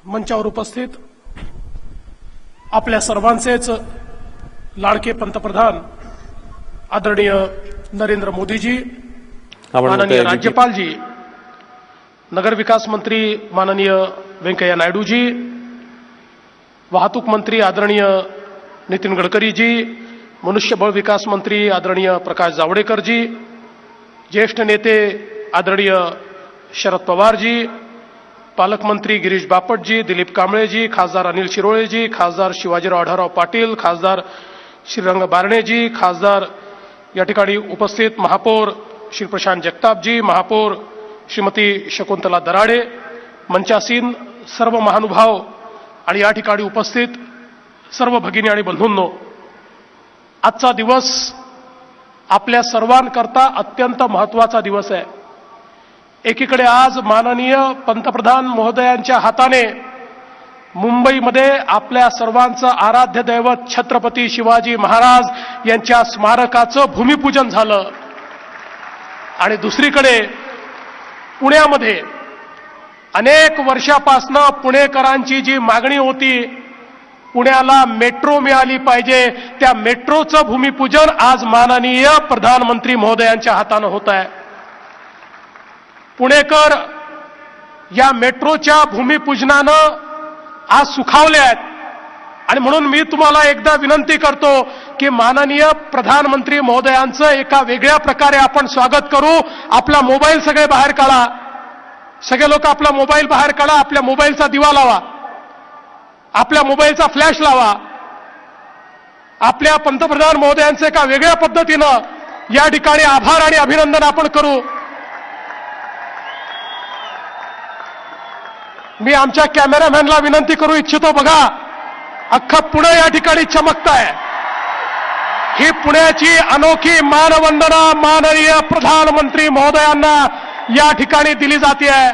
मंचावर उपस्थित आपल्या सर्वांचेच लाडके पंतप्रधान आदरणीय नरेंद्र मोदीजी, माननीय राज्यपालजी, नगर विकास मंत्री माननीय वेंकैया नायडूजी, वाहतूक मंत्री आदरणीय नितीन गडकरीजी, मनुष्यबळ विकास मंत्री आदरणीय प्रकाश जावडेकरजी, ज्येष्ठ नेते आदरणीय शरद पवारजी, पालकमंत्री गिरीश बापटजी, दिलीप कांबळेजी, खासदार अनिल शिरोळेजी, खासदार शिवाजीराव आढळराव पाटील, खासदार श्रीरंग बारणेजी, खासदार या ठिकाणी उपस्थित महापौर श्री प्रशांत जगतापजी, महापौर श्रीमती शकुंतला दराडे, मंचासीन सर्व महानुभाव आणि या ठिकाणी उपस्थित सर्व भगिनी आणि बंधूंनो, आजचा दिवस आपल्या सर्वांकरता अत्यंत महत्त्वाचा दिवस आहे। एकीकडे आज माननीय पंतप्रधान महोदयांच्या हाताने मुंबईमध्ये आपल्या सर्वांचं आराध्य दैवत छत्रपती शिवाजी महाराज यांच्या स्मारकाचं भूमिपूजन झालं आणि दुसरीकडे पुण्यामध्ये अनेक वर्षापासून पुणेकरांची जी मागणी होती, पुण्याला मेट्रो मिळाली पाहिजे, त्या मेट्रोचं भूमिपूजन आज माननीय प्रधानमंत्री महोदयांच्या हाताने होत आहे। पुणेकर या मेट्रोच्या भूमिपूजनानं आज सुखावले आहेत आणि म्हणून मी तुम्हाला एकदा विनंती करतो की माननीय प्रधानमंत्री महोदयांचं एका वेगळ्या प्रकारे आपण स्वागत करू। आपला मोबाईल सगळे बाहेर काढा, सगळे लोक आपला मोबाईल बाहेर काढा, आपल्या मोबाईलचा दिवा लावा, आपल्या मोबाईलचा फ्लॅश लावा, आपल्या पंतप्रधान महोदयांचं एका वेगळ्या पद्धतीनं या ठिकाणी आभार आणि अभिनंदन आपण करू। मी आमच्या कॅमेरामॅनला विनंती करू इच्छितो, बघा अख्खं पुणे या ठिकाणी चमकतंय। ही पुण्याची अनोखी मानवंदना माननीय प्रधानमंत्री महोदयांना या ठिकाणी दिली जाते आहे।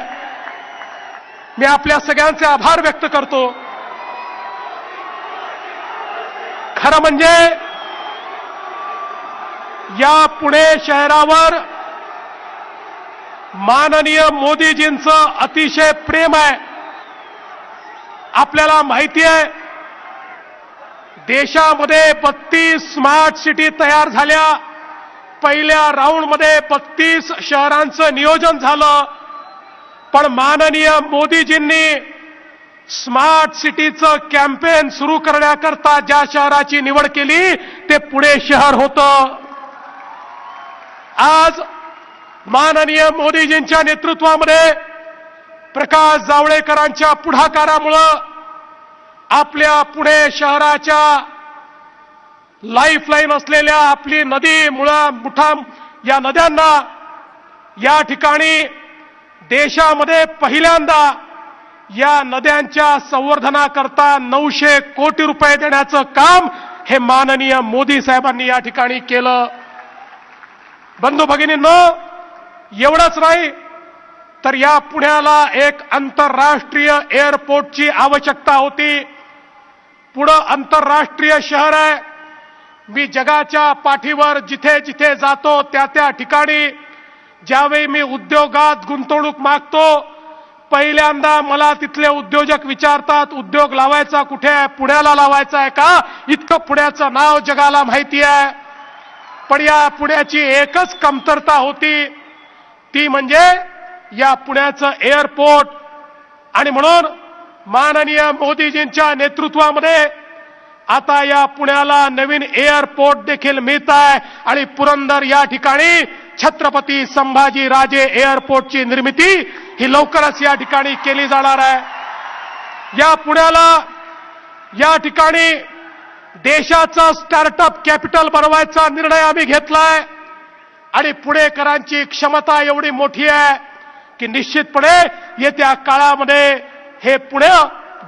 मी आपल्या सगळ्यांचे आभार व्यक्त करतो। खरं म्हणजे या पुणे शहरावर माननीय मोदीजींचं अतिशय प्रेम आहे। आपल्याला माहिती आहे, देशामध्ये 32 स्मार्ट सिटी तयार झाल्या, पहिल्या राऊंडमध्ये 32 शहरांचं नियोजन झालं, पण माननीय मोदीजींनी स्मार्ट सिटीचं कॅम्पेन सुरू करण्याकरता ज्या शहराची निवड केली ते पुणे शहर होतं। आज माननीय मोदीजींच्या नेतृत्वामध्ये प्रकाश जावडेकरांच्या पुढाकारामुळं आपल्या पुणे शहराच्या लाईफलाईन असलेल्या आपली नदी मुठा या नद्यांना या ठिकाणी देशामध्ये पहिल्यांदा या नद्यांच्या संवर्धनाकरता 900 कोटी रुपये देण्याचं काम हे माननीय मोदी साहेबांनी या ठिकाणी केलं। बंधू भगिनींनो, एवढंच नाही तर या पुण्याला एक आंतरराष्ट्रीय एअरपोर्टची आवश्यकता होती। पुढं आंतरराष्ट्रीय शहर आहे। मी जगाच्या पाठीवर जिथे जिथे जातो त्या त्या ठिकाणी ज्यावेळी मी उद्योगात गुंतवणूक मागतो, पहिल्यांदा मला तिथले उद्योजक विचारतात, उद्योग लावायचा कुठे आहे? पुण्याला लावायचा आहे का? इतकं पुण्याचं नाव जगाला माहिती आहे। पण या पुण्याची एकच कमतरता होती, ती म्हणजे या पुण्याचं एअरपोर्ट। आणि म्हणून माननीय मोदीजींच्या नेतृत्वामध्ये आता या पुण्याला नवीन एअरपोर्ट देखील मिळत आहे आणि पुरंदर या ठिकाणी छत्रपती संभाजी राजे एअरपोर्टची निर्मिती ही लवकरच या ठिकाणी केली जाणार आहे। या पुण्याला या ठिकाणी देशाचा स्टार्टअप कॅपिटल बनवायचा निर्णय आम्ही घेतलाय आणि पुणेकरांची क्षमता एवढी मोठी आहे की निश्चितपणे येत्या काळामध्ये हे पुणे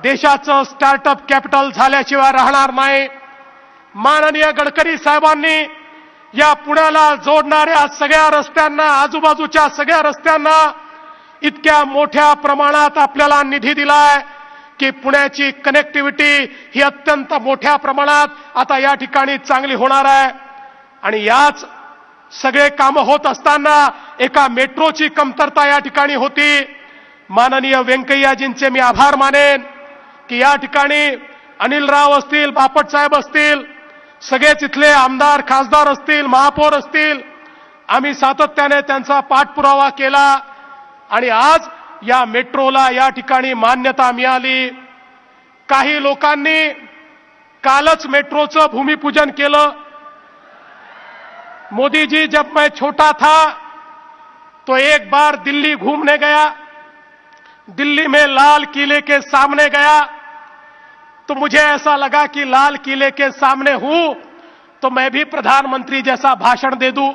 देशाचं स्टार्टअप कॅपिटल झाल्याशिवाय राहणार नाही। माननीय गडकरी साहेबांनी या पुण्याला जोडणाऱ्या सगळ्या रस्त्यांना, आजूबाजूच्या सगळ्या रस्त्यांना इतक्या मोठ्या प्रमाणात आपल्याला निधी दिलाय की पुण्याची कनेक्टिव्हिटी ही अत्यंत मोठ्या प्रमाणात आता या ठिकाणी चांगली होणार आहे। आणि याच सगळे कामं होत असताना एका मेट्रोची कमतरता या ठिकाणी होती। माननीय वेंकय्याजींचे मी आभार मानेन की या ठिकाणी अनिल राव असतील, बापट साहेब असतील, सगळेच इथले आमदार खासदार असतील, महापौर असतील, आम्ही सातत्याने त्यांचा पाठपुरावा केला आणि आज या मेट्रोला या ठिकाणी मान्यता मिळाली. काही लोकांनी कालच मेट्रोचं भूमिपूजन केलं. मोदी जी, जब मैं छोटा था तो एक बार दिल्ली घूमने गया, दिल्ली में लाल किले के सामने गया तो मुझे ऐसा लगा कि लाल किले के सामने हूं तो मैं भी प्रधानमंत्री जैसा भाषण दे दूं.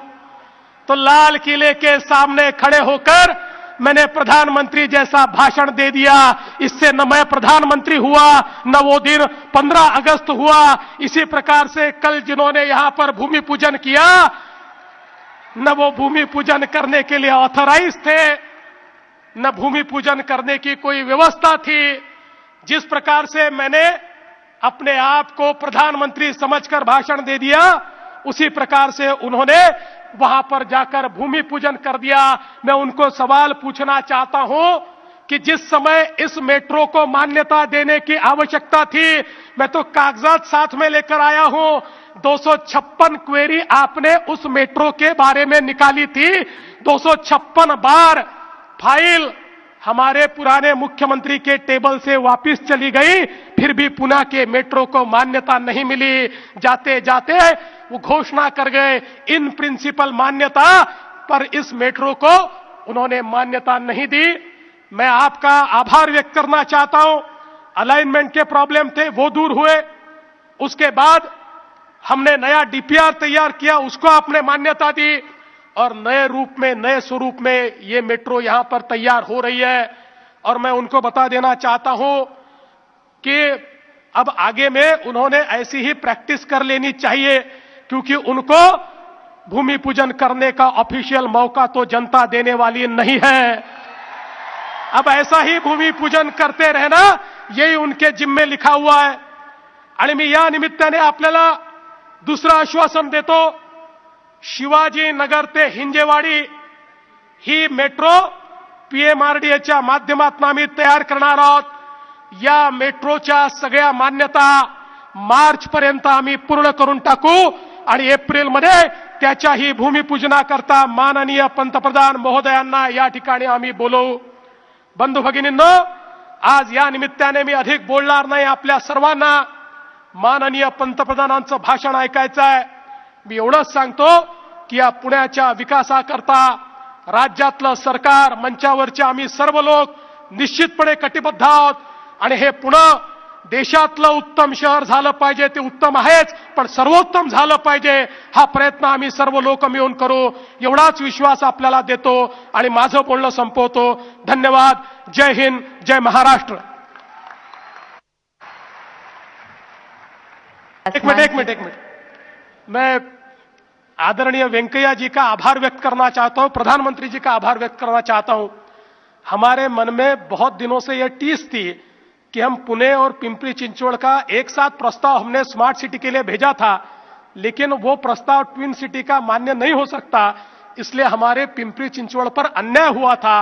तो लाल किले के सामने खड़े होकर मैंने प्रधानमंत्री जैसा भाषण दे दिया. इससे न मैं प्रधानमंत्री हुआ न वो दिन 15 अगस्त हुआ. इसी प्रकार से कल जिन्होंने यहां पर भूमि पूजन किया न वो भूमि पूजन करने के लिए ऑथराइज थे, न भूमि पूजन करने की कोई व्यवस्था थी. जिस प्रकार से मैंने अपने आप को प्रधानमंत्री समझकर भाषण दे दिया, उसी प्रकार से उन्होंने वहां पर जाकर भूमि पूजन कर दिया. मैं उनको सवाल पूछना चाहता हूं कि जिस समय इस मेट्रो को मान्यता देने की आवश्यकता थी, मैं तो कागजात साथ में लेकर आया हूं. 256 क्वेरी आपने उस मेट्रो के बारे में निकाली थी. 256 बार फाइल हमारे पुराने मुख्यमंत्री के टेबल से वापस चली गई, फिर भी पुणे के मेट्रो को मान्यता नहीं मिली. जाते जाते वो घोषणा कर गए इन प्रिंसिपल मान्यता, पर इस मेट्रो को उन्होंने मान्यता नहीं दी. मैं आपका आभार व्यक्त करना चाहता हूं. अलाइनमेंट के प्रॉब्लम थे, वो दूर हुए. उसके बाद हमने नया डीपीआर तैयार किया, उसको आपने मान्यता दी और नए रूप में, नए स्वरूप में ये मेट्रो यहां पर तैयार हो रही है. और मैं उनको बता देना चाहता हूं कि अब आगे में उन्होंने ऐसी ही प्रैक्टिस कर लेनी चाहिए, क्योंकि उनको भूमि पूजन करने का ऑफिशियल मौका तो जनता देने वाली नहीं है. अब ऐसा ही भूमि पूजन करते रहना, यही उनके जिम्मे लिखा हुआ है. आणि मी या निमित्ताने आपल्याला दुसरं आश्वासन देतो. शिवाजी नगर ते हिंजेवाडी ही मेट्रो पीएमआरडीएच्या माध्यमातून आम्ही तयार करणार आहोत. या मेट्रोच्या सगळ्या मान्यता मार्च पर्यंत आम्ही पूर्ण करून टाकू आणि एप्रिलमध्ये त्याच्याही भूमिपूजनाकरता माननीय पंतप्रधान महोदयांना या ठिकाणी आम्ही बोलवू. बंधू भगिनींनो, आज या निमित्ताने मी अधिक बोलणार नाही. आपल्या सर्वांना माननीय पंतप्रधानांचं भाषण ऐकायचं आहे. मी एवढंच सांगतो की या पुण्याच्या विकासाकरता राज्यातलं सरकार, मंचावरचे आम्ही सर्व लोक निश्चितपणे कटिबद्ध आहोत. आणि हे पुणे देशातलं उत्तम शहर झालं पाहिजे, ते उत्तम आहेच, पण सर्वोत्तम झालं पाहिजे, हा प्रयत्न आम्ही सर्व लोक मिळून करू, एवढाच विश्वास आपल्याला देतो आणि माझं बोलणं संपवतो. धन्यवाद. जय हिंद, जय महाराष्ट्र. एक मिनट. मैं आदरणीय वेंकैया जी का आभार व्यक्त करना चाहता हूं, प्रधानमंत्री जी का आभार व्यक्त करना चाहता हूं. हमारे मन में बहुत दिनों से यह टीस थी कि हम पुणे और पिंपरी चिंचवड़ का एक साथ प्रस्ताव हमने स्मार्ट सिटी के लिए भेजा था, लेकिन वो प्रस्ताव ट्विन सिटी का मान्य नहीं हो सकता, इसलिए हमारे पिंपरी चिंचवड़ पर अन्याय हुआ था.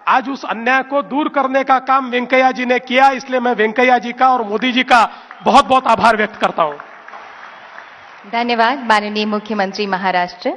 आज उस अन्याय को दूर करने का काम वेंकैया जी ने किया, इसलिए मैं वेंकैया जी का और मोदी जी का बहुत बहुत आभार व्यक्त करता हूं. धन्यवाद. माननीय मुख्यमंत्री महाराष्ट्र.